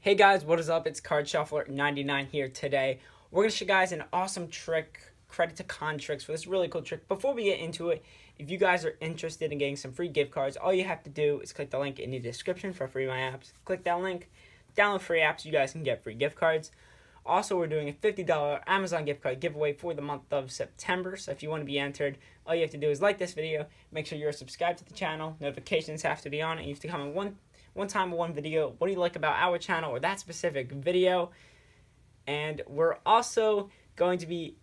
Hey guys, what is up? It's Card Shuffler 99 here today. We're going to show you guys an awesome trick, credit to Contrix for this really cool trick. Before we get into it, if you guys are interested in getting some free gift cards, all you have to do is click the link in the description for Free My Apps. Click that link, download free apps, you guys can get free gift cards. Also, we're doing a $50 Amazon gift card giveaway for the month of September. So if you want to be entered, all you have to do is like this video, make sure you're subscribed to the channel, notifications have to be on, and you have to comment one time or one video. What do you like about our channel or that specific video? And we're also going to be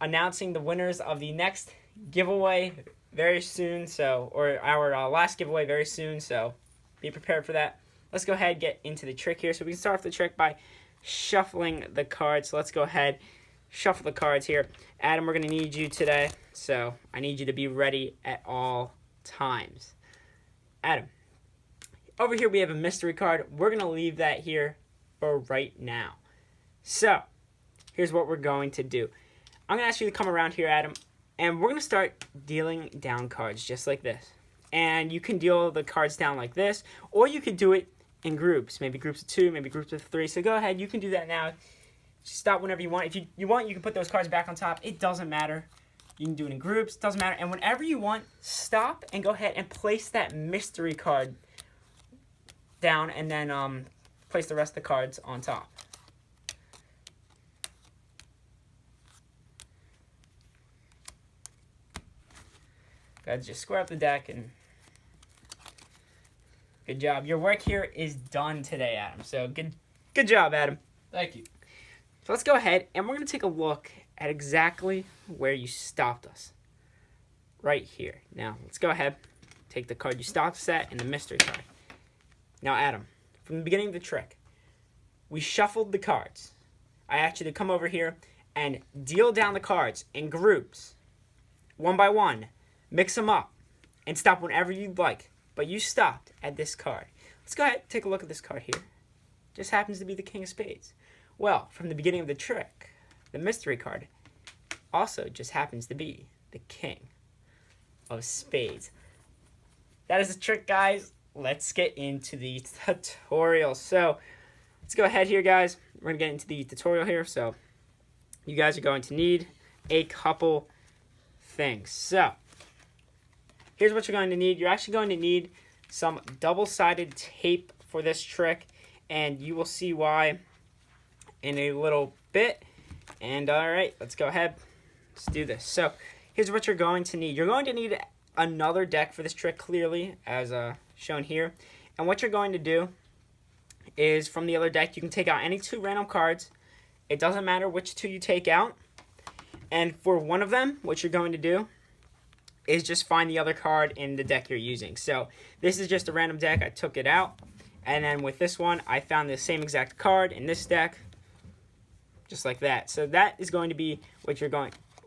announcing the winners of the next giveaway very soon. Or our last giveaway very soon. So be prepared for that. Let's go ahead and get into the trick here. So we can start off the trick by shuffling the cards. So let's go ahead, shuffle the cards here. Adam, we're going to need you today. So I need you to be ready at all times. Adam. Over here we have a mystery card. We're going to leave that here for right now. So, here's what we're going to do. I'm going to ask you to come around here, Adam, and we're going to start dealing down cards just like this. And you can deal the cards down like this, or you could do it in groups. Maybe groups of 2, maybe groups of 3. So go ahead, you can do that now. Stop whenever you want. If you want, you can put those cards back on top. It doesn't matter. You can do it in groups. Doesn't matter. And whenever you want, stop and go ahead and place that mystery card down, and then place the rest of the cards on top. Guys, just square up the deck, and good job. Your work here is done today, Adam. So good job, Adam. Thank you. So let's go ahead, and we're going to take a look at exactly where you stopped us. Right here. Now, let's go ahead, take the card you stopped us at and the mystery card. Now, Adam, from the beginning of the trick, we shuffled the cards. I asked you to come over here and deal down the cards in groups, one by one, mix them up, and stop whenever you'd like. But you stopped at this card. Let's go ahead and take a look at this card here. Just happens to be the King of Spades. Well, from the beginning of the trick, the mystery card also just happens to be the King of Spades. That is the trick, guys. Let's get into the tutorial. So let's go ahead here, guys. We're going to get into the tutorial here. So you guys are going to need a couple things. So here's what you're going to need. You're actually going to need some double-sided tape for this trick, and you will see why in a little bit. And all right, let's go ahead. Let's do this. So here's what you're going to need. You're going to need another deck for this trick, clearly, as shown here. And what you're going to do is, from the other deck, you can take out any 2 random cards. It doesn't matter which 2 you take out. And for one of them, what you're going to do is just find the other card in the deck you're using. So this is just a random deck. I took it out. And then with this one, I found the same exact card in this deck. Just like that. So that is going to be what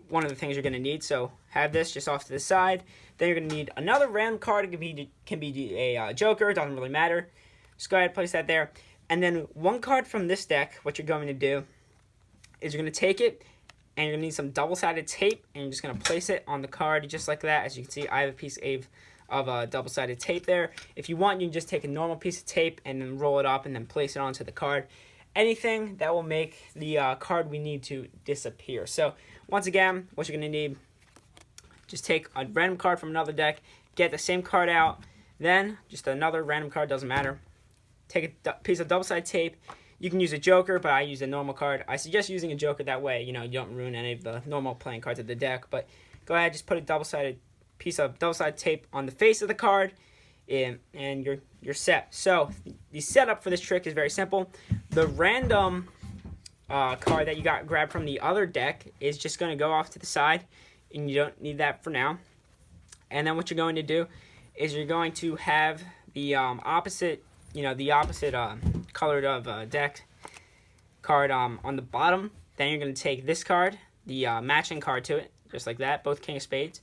one of the things you're going to need. So have this just off to the side. Then you're going to need another random card. It can be a joker. It doesn't really matter. Just go ahead and place that there. And then one card from this deck, what you're going to do is you're going to take it, and you're going to need some double-sided tape, and you're just going to place it on the card just like that. As you can see, I have a piece of double-sided tape there. If you want, you can just take a normal piece of tape and then roll it up and then place it onto the card. Anything that will make the card we need to disappear. So once again, what you're going to need, just take a random card from another deck, get the same card out, then just another random card, doesn't matter. Take a piece of double-sided tape. You can use a joker, but I use a normal card. I suggest using a joker, that way you don't ruin any of the normal playing cards of the deck. But go ahead, just put a piece of double-sided tape on the face of the card, and you're set. So the setup for this trick is very simple. The random card that you grabbed from the other deck is just going to go off to the side, and you don't need that for now. And then what you're going to do is you're going to have the opposite colored of deck card on the bottom. Then you're going to take this card, the matching card to it, just like that, both King of Spades.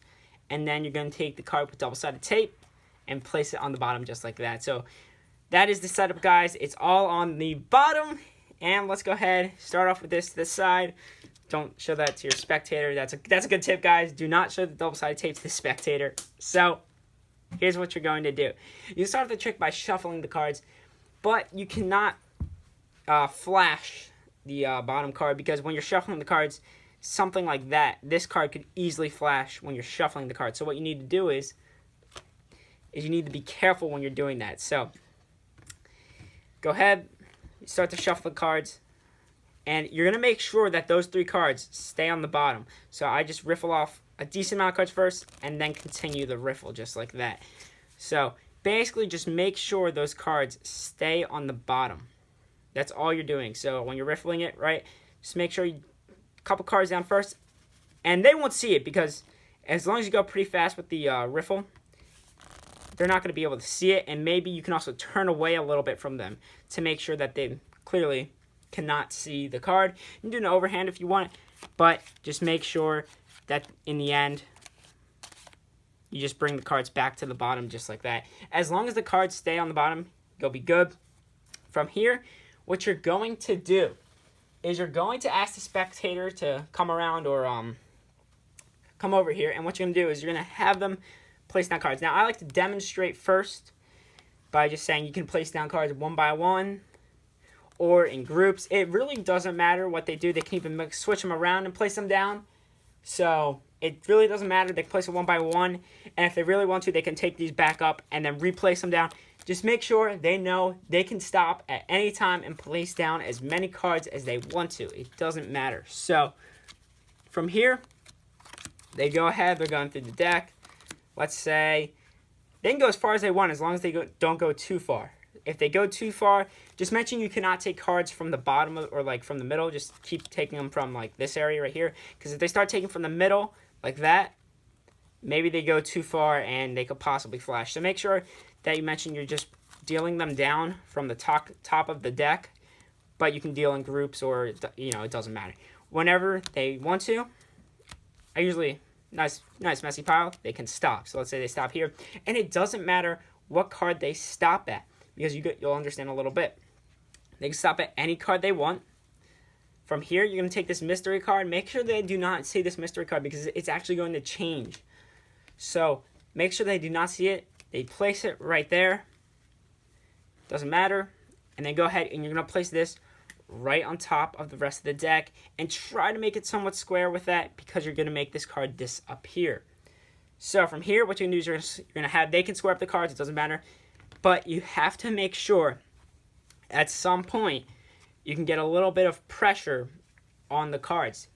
And then you're going to take the card with double-sided tape and place it on the bottom just like that. So that is the setup, guys. It's all on the bottom. And let's go ahead, start off with this to the side. Don't show that to your spectator. That's a good tip, guys. Do not show the double-sided tape to the spectator. So here's what you're going to do. You start the trick by shuffling the cards, but you cannot flash the bottom card, because when you're shuffling the cards, something like that, this card could easily flash when you're shuffling the cards. So what you need to do is you need to be careful when you're doing that. So go ahead, start to shuffle the cards, and you're going to make sure that those 3 cards stay on the bottom. So I just riffle off a decent amount of cards first, and then continue the riffle just like that. So basically just make sure those cards stay on the bottom. That's all you're doing. So when you're riffling it, right, just make sure you couple cards down first, and they won't see it, because as long as you go pretty fast with the riffle, they're not going to be able to see it. And maybe you can also turn away a little bit from them to make sure that they clearly cannot see the card. You can do an overhand if you want, but just make sure that in the end you just bring the cards back to the bottom just like that. As long as the cards stay on the bottom, you'll be good. From here, what you're going to do is you're going to ask the spectator to come around, or come over here, and what you're going to do is you're going to have them place down cards. Now, I like to demonstrate first by just saying you can place down cards one by one or in groups. It really doesn't matter what they do. They can even switch them around and place them down. So it really doesn't matter. They can place it one by one, and if they really want to, they can take these back up and then replace them down. Just make sure they know they can stop at any time and place down as many cards as they want to. It doesn't matter. So from here, they go ahead. They're going through the deck. Let's say they can go as far as they want, as long as they don't go too far. If they go too far, just mention you cannot take cards from the bottom or like from the middle. Just keep taking them from like this area right here. Because if they start taking from the middle like that, maybe they go too far and they could possibly flash. So make sure that you mention you're just dealing them down from the top of the deck, but you can deal in groups, or it doesn't matter. Whenever they want to, I usually nice messy pile, they can stop. So let's say they stop here, and it doesn't matter what card they stop at, because you'll understand a little bit. They can stop at any card they want. From here, you're going to take this mystery card. Make sure they do not see this mystery card, because it's actually going to change. So make sure they do not see it. They place it right there. Doesn't matter. And then go ahead and you're going to place this right on top of the rest of the deck. And try to make it somewhat square with that, because you're going to make this card disappear. So from here, what you're going to do is you're going to have, they can square up the cards. It doesn't matter. But you have to make sure at some point you can get a little bit of pressure on the cards.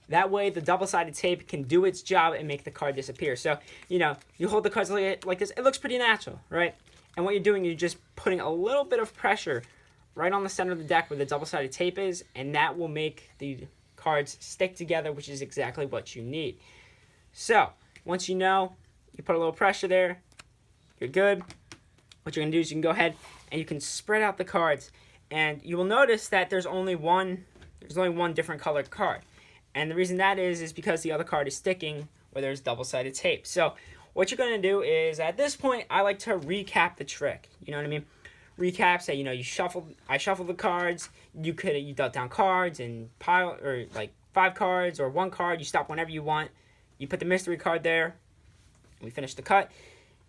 That way, the double-sided tape can do its job and make the card disappear. So, you hold the cards like this. It looks pretty natural, right? And what you're doing, you're just putting a little bit of pressure right on the center of the deck where the double-sided tape is, and that will make the cards stick together, which is exactly what you need. So, once you put a little pressure there, you're good. What you're going to do is you can go ahead and you can spread out the cards, and you will notice that there's only one different colored card. And the reason that is because the other card is sticking where there's double-sided tape. So what you're going to do is, at this point, I like to recap the trick. You know what I mean? Recap, say, I shuffled the cards. You dealt down cards and pile, or like 5 cards or 1 card. You stop whenever you want. You put the mystery card there. And we finish the cut.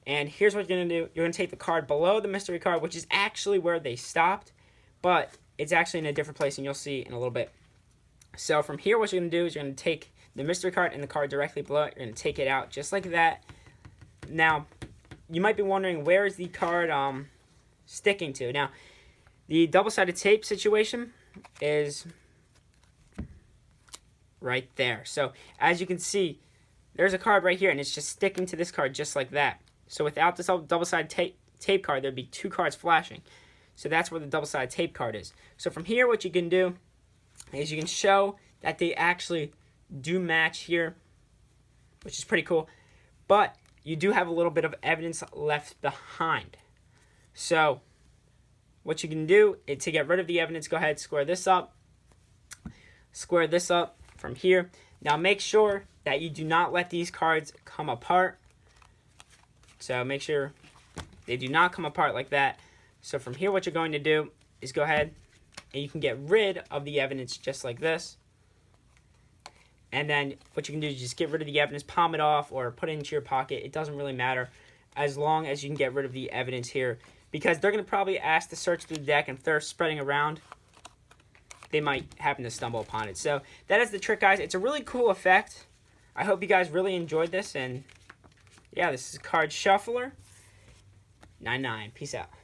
And here's what you're going to do. You're going to take the card below the mystery card, which is actually where they stopped. But it's actually in a different place, and you'll see in a little bit. So from here, what you're going to do is you're going to take the mystery card and the card directly below it. You're going to take it out just like that. Now, you might be wondering, where is the card sticking to? Now, the double-sided tape situation is right there. So as you can see, there's a card right here, and it's just sticking to this card just like that. So without this double-sided tape card, there'd be 2 cards flashing. So that's where the double-sided tape card is. So from here, what you can do is you can show that they actually do match here, which is pretty cool. But you do have a little bit of evidence left behind. So what you can do is, to get rid of the evidence, go ahead, square this up from here. Now make sure that you do not let these cards come apart. So make sure they do not come apart like that. So from here, what you're going to do is go ahead and you can get rid of the evidence just like this. And then what you can do is just get rid of the evidence, palm it off, or put it into your pocket. It doesn't really matter, as long as you can get rid of the evidence here. Because they're going to probably ask to search through the deck, and if they're spreading around, they might happen to stumble upon it. So that is the trick, guys. It's a really cool effect. I hope you guys really enjoyed this. And yeah, this is Card Shuffler 99. Peace out.